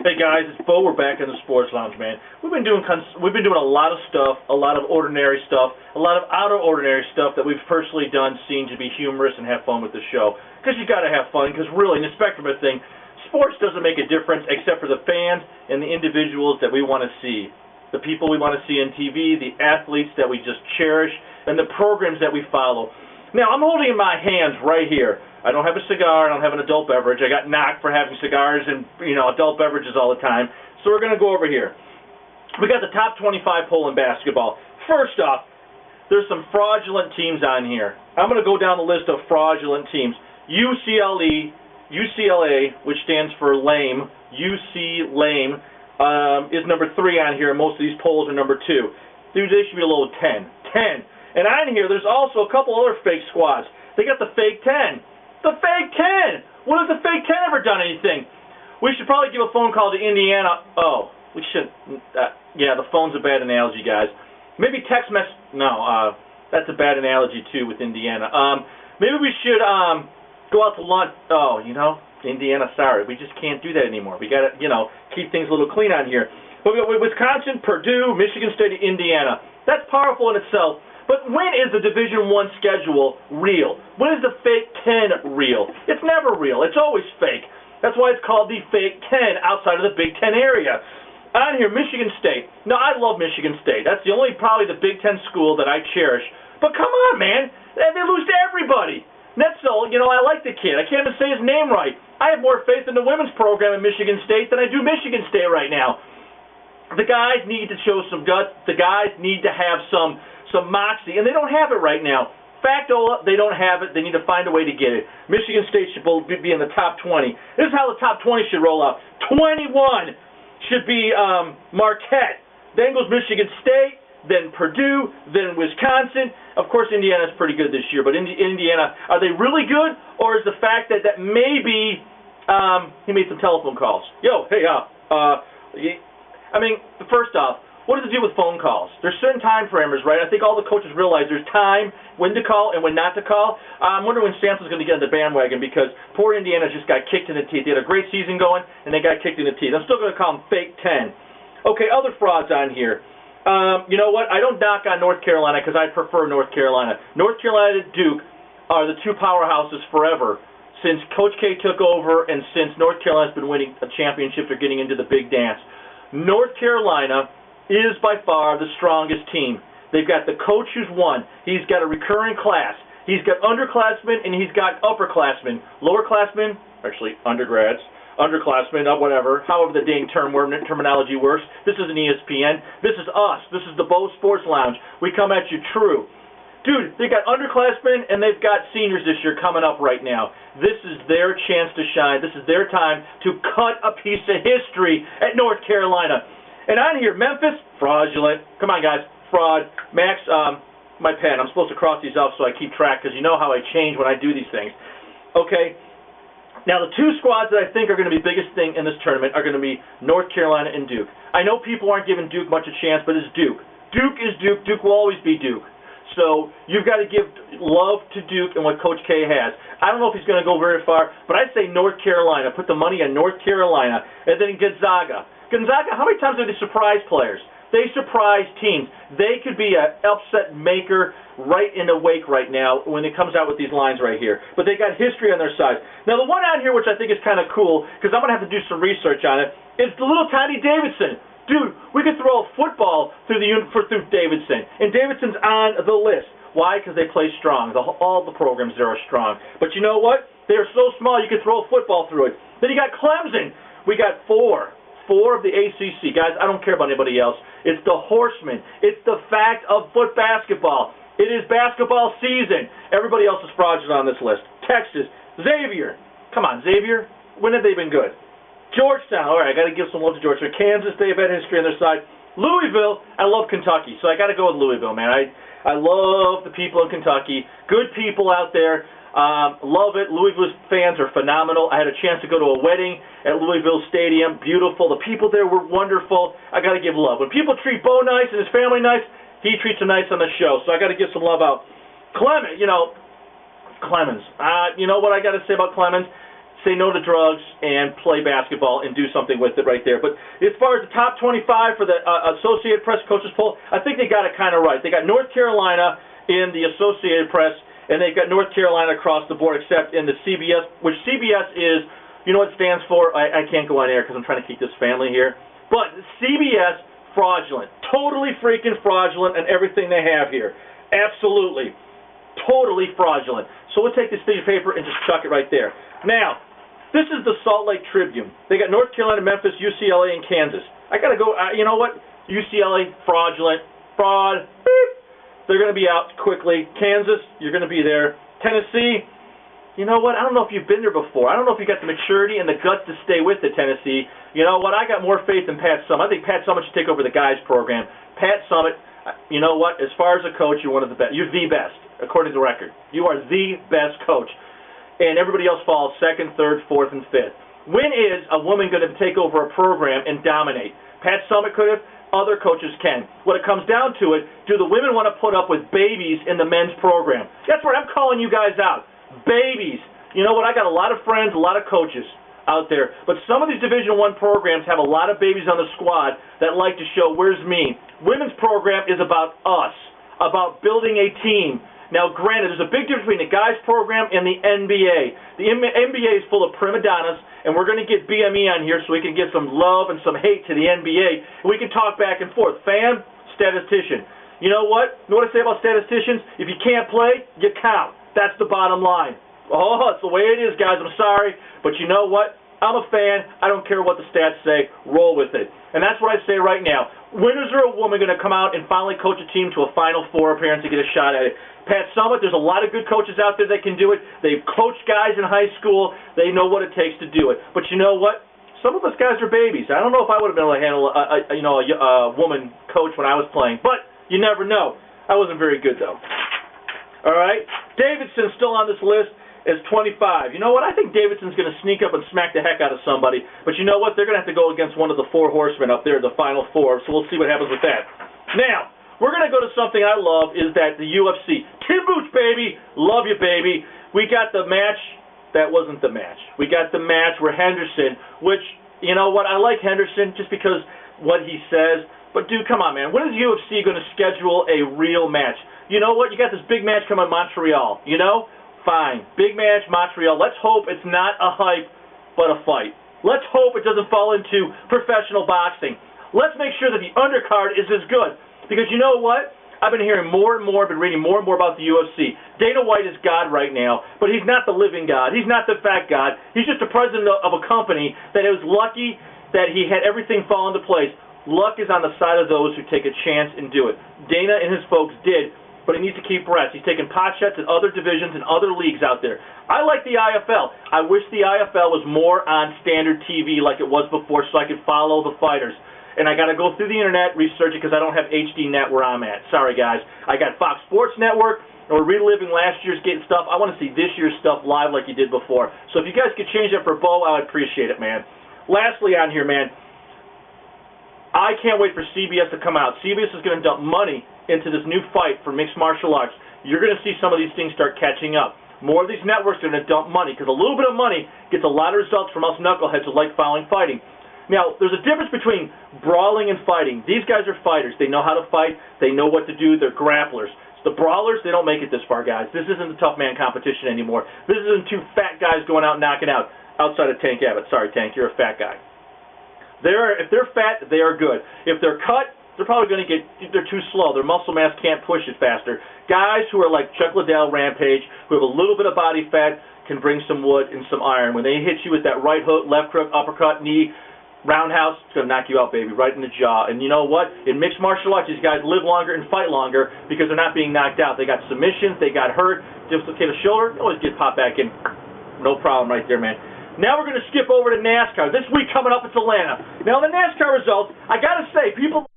Hey guys, it's Bo. We're back in the Sports Lounge, man. We've been doing a lot of stuff, a lot of ordinary stuff, a lot of out of ordinary stuff that we've personally done, seen to be humorous and have fun with the show. Because you got to have fun. Because really, in the spectrum of thing, sports doesn't make a difference except for the fans and the individuals that we want to see, the people we want to see on TV, the athletes that we just cherish, and the programs that we follow. Now, I'm holding in my hands right here. I don't have a cigar. I don't have an adult beverage. I got knocked for having cigars and, adult beverages all the time. So we're going to go over here. We got the top 25 poll in basketball. First off, there's some fraudulent teams on here. I'm going to go down the list of fraudulent teams. UCLA, which stands for lame, UC lame, is number 3 on here, and most of these polls are number 2. Dude, they should be a little 10. 10. And on here, there's also a couple other fake squads. They got the fake 10. The fake 10! When has the fake 10 ever done anything? We should probably give a phone call to Indiana. Oh, we should. Yeah, the phone's a bad analogy, guys. Maybe text message. No, that's a bad analogy, too, with Indiana. Maybe we should go out to lunch. Oh, Indiana, sorry. We just can't do that anymore. We got to, keep things a little clean on here. But we got Wisconsin, Purdue, Michigan State, Indiana. That's powerful in itself. But when is the Division I schedule real? When is the fake 10 real? It's never real. It's always fake. That's why it's called the fake 10 outside of the Big Ten area. On here, Michigan State. Now, I love Michigan State. That's probably the Big Ten school that I cherish. But come on, man. They lose to everybody. Netzel, I like the kid. I can't even say his name right. I have more faith in the women's program at Michigan State than I do Michigan State right now. The guys need to show some guts. The guys need to have some moxie, and they don't have it right now. Facto, they don't have it. They need to find a way to get it. Michigan State should be in the top 20. This is how the top 20 should roll out. 21 should be Marquette. Then goes Michigan State, then Purdue, then Wisconsin. Of course, Indiana's pretty good this year, but Indiana, are they really good, or is the fact that maybe he made some telephone calls? First off, what does it do with phone calls? There's certain time parameters, right? I think all the coaches realize there's time, when to call and when not to call. I'm wondering when Sampson's going to get on the bandwagon because poor Indiana just got kicked in the teeth. They had a great season going, and they got kicked in the teeth. I'm still going to call them fake 10. Okay, other frauds on here. You know what? I don't knock on North Carolina because I prefer North Carolina. North Carolina and Duke are the two powerhouses forever since Coach K took over and since North Carolina's been winning a championship or getting into the big dance. North Carolina is by far the strongest team. They've got the coach who's won. He's got a recurring class. He's got underclassmen and he's got upperclassmen. Lowerclassmen, actually undergrads, underclassmen, whatever, however the dang terminology works. This isn't ESPN. This is us. This is the Bo Sports Lounge. We come at you true. Dude, they've got underclassmen and they've got seniors this year coming up right now. This is their chance to shine. This is their time to cut a piece of history at North Carolina. And on here, Memphis, fraudulent. Come on, guys, fraud. Max, my pen. I'm supposed to cross these off so I keep track because you know how I change when I do these things. Okay. Now, the two squads that I think are going to be biggest thing in this tournament are going to be North Carolina and Duke. I know people aren't giving Duke much a chance, but it's Duke. Duke is Duke. Duke will always be Duke. So you've got to give love to Duke and what Coach K has. I don't know if he's going to go very far, but I'd say North Carolina. Put the money on North Carolina. And then Gonzaga. Gonzaga, how many times do they surprise players? They surprise teams. They could be an upset maker right in the wake right now when it comes out with these lines right here. But they got history on their side. Now, the one on here which I think is kind of cool, because I'm going to have to do some research on it, is the little tiny Davidson. Dude, we could throw a football through Davidson, and Davidson's on the list. Why? Because they play strong. All the programs there are strong. But you know what? They are so small you could throw a football through it. Then you got Clemson. We got four of the ACC. Guys, I don't care about anybody else. It's the horsemen. It's the fact of foot basketball. It is basketball season. Everybody else is fraudulent on this list. Texas, Xavier. Come on, Xavier. When have they been good? Georgetown. All right, I got to give some love to Georgetown. Kansas, they've had history on their side. Louisville, I love Kentucky, so I got to go with Louisville, man. I love the people in Kentucky. Good people out there. Love it. Louisville fans are phenomenal. I had a chance to go to a wedding at Louisville Stadium. Beautiful. The people there were wonderful. I got to give love. When people treat Bo nice and his family nice, he treats them nice on the show. So I got to give some love out. Clemens. You know what I got to say about Clemens? say no to drugs and play basketball and do something with it right there. But as far as the top 25 for the Associated Press coaches poll, I think they got it kind of right. They got North Carolina in the Associated Press, and they've got North Carolina across the board, except in the CBS, which CBS is, you know what it stands for? I can't go on air because I'm trying to keep this family here. But CBS, fraudulent. Totally freaking fraudulent in everything they have here. Absolutely. Totally fraudulent. So we'll take this piece of paper and just chuck it right there. Now, this is the Salt Lake Tribune. They got North Carolina, Memphis, UCLA, and Kansas. I got to go, you know what? UCLA, fraudulent. Fraud. Beep. They're going to be out quickly. Kansas, you're going to be there. Tennessee, you know what? I don't know if you've been there before. I don't know if you got the maturity and the guts to stay with the Tennessee. You know what? I got more faith in Pat Summitt. I think Pat Summitt should take over the guys program. Pat Summitt, you know what? As far as a coach, you're one of the best. You're the best, according to the record. You are the best coach. And everybody else falls second, third, fourth, and fifth. When is a woman going to take over a program and dominate? Pat Summitt could have. Other coaches can. When it comes down to it, do the women want to put up with babies in the men's program? That's what I'm calling you guys out. Babies. You know what? I got a lot of friends, a lot of coaches out there. But some of these Division I programs have a lot of babies on the squad that like to show, where's me? Women's program is about us, about building a team. Now, granted, there's a big difference between the guys program and the NBA. The NBA is full of prima donnas, and we're going to get BME on here so we can give some love and some hate to the NBA, and we can talk back and forth. Fan, statistician. You know what? You know what I say about statisticians? If you can't play, you count. That's the bottom line. Oh, it's the way it is, guys. I'm sorry, but you know what? I'm a fan. I don't care what the stats say. Roll with it. And that's what I say right now. When is there a woman going to come out and finally coach a team to a Final Four appearance and get a shot at it? Pat Summitt, there's a lot of good coaches out there that can do it. They've coached guys in high school. They know what it takes to do it. But you know what? Some of us guys are babies. I don't know if I would have been able to handle a woman coach when I was playing. But you never know. I wasn't very good, though. All right? Davidson's still on this list as 25. You know what? I think Davidson's going to sneak up and smack the heck out of somebody. But you know what? They're going to have to go against one of the four horsemen up there, the Final Four. So we'll see what happens with that. Now, we're going to go to something I love, is that the UFC. Tim Boots, baby. Love you, baby. We got the match. That wasn't the match. We got the match where Henderson, which, you know what? I like Henderson just because what he says. But, dude, come on, man. When is UFC going to schedule a real match? You know what? You got this big match coming in Montreal, you know? Fine. Big match, Montreal. Let's hope it's not a hype, but a fight. Let's hope it doesn't fall into professional boxing. Let's make sure that the undercard is as good. Because you know what? I've been hearing more and more, been reading more and more about the UFC. Dana White is God right now, but he's not the living God. He's not the fat God. He's just the president of a company that is lucky that he had everything fall into place. Luck is on the side of those who take a chance and do it. Dana and his folks did. But he needs to keep rest. He's taking pot shots at other divisions and other leagues out there. I like the IFL. I wish the IFL was more on standard TV like it was before so I could follow the fighters. And I got to go through the internet, research it, because I don't have HD Net where I'm at. Sorry, guys. I got Fox Sports Network, and we're reliving last year's stuff. I want to see this year's stuff live like you did before. So if you guys could change that for Bo, I would appreciate it, man. Lastly on here, man, I can't wait for CBS to come out. CBS is going to dump money into this new fight for mixed martial arts. You're going to see some of these things start catching up. More of these networks are going to dump money because a little bit of money gets a lot of results from us knuckleheads who like following fighting. Now, there's a difference between brawling and fighting. These guys are fighters. They know how to fight. They know what to do. They're grapplers. The brawlers, they don't make it this far, guys. This isn't a tough man competition anymore. This isn't two fat guys going out and knocking out outside of Tank Abbott. Sorry, Tank, you're a fat guy. If they're fat, they are good. If they're cut, they're probably going to they're too slow. Their muscle mass can't push it faster. Guys who are like Chuck Liddell, Rampage, who have a little bit of body fat, can bring some wood and some iron. When they hit you with that right hook, left crook, uppercut, knee, roundhouse, it's going to knock you out, baby, right in the jaw. And you know what? In mixed martial arts, these guys live longer and fight longer because they're not being knocked out. They got submissions, they got hurt, dislocate a shoulder, always get popped back in. No problem right there, man. Now we're going to skip over to NASCAR. This week coming up, it's Atlanta. Now, the NASCAR results, I got to say, people...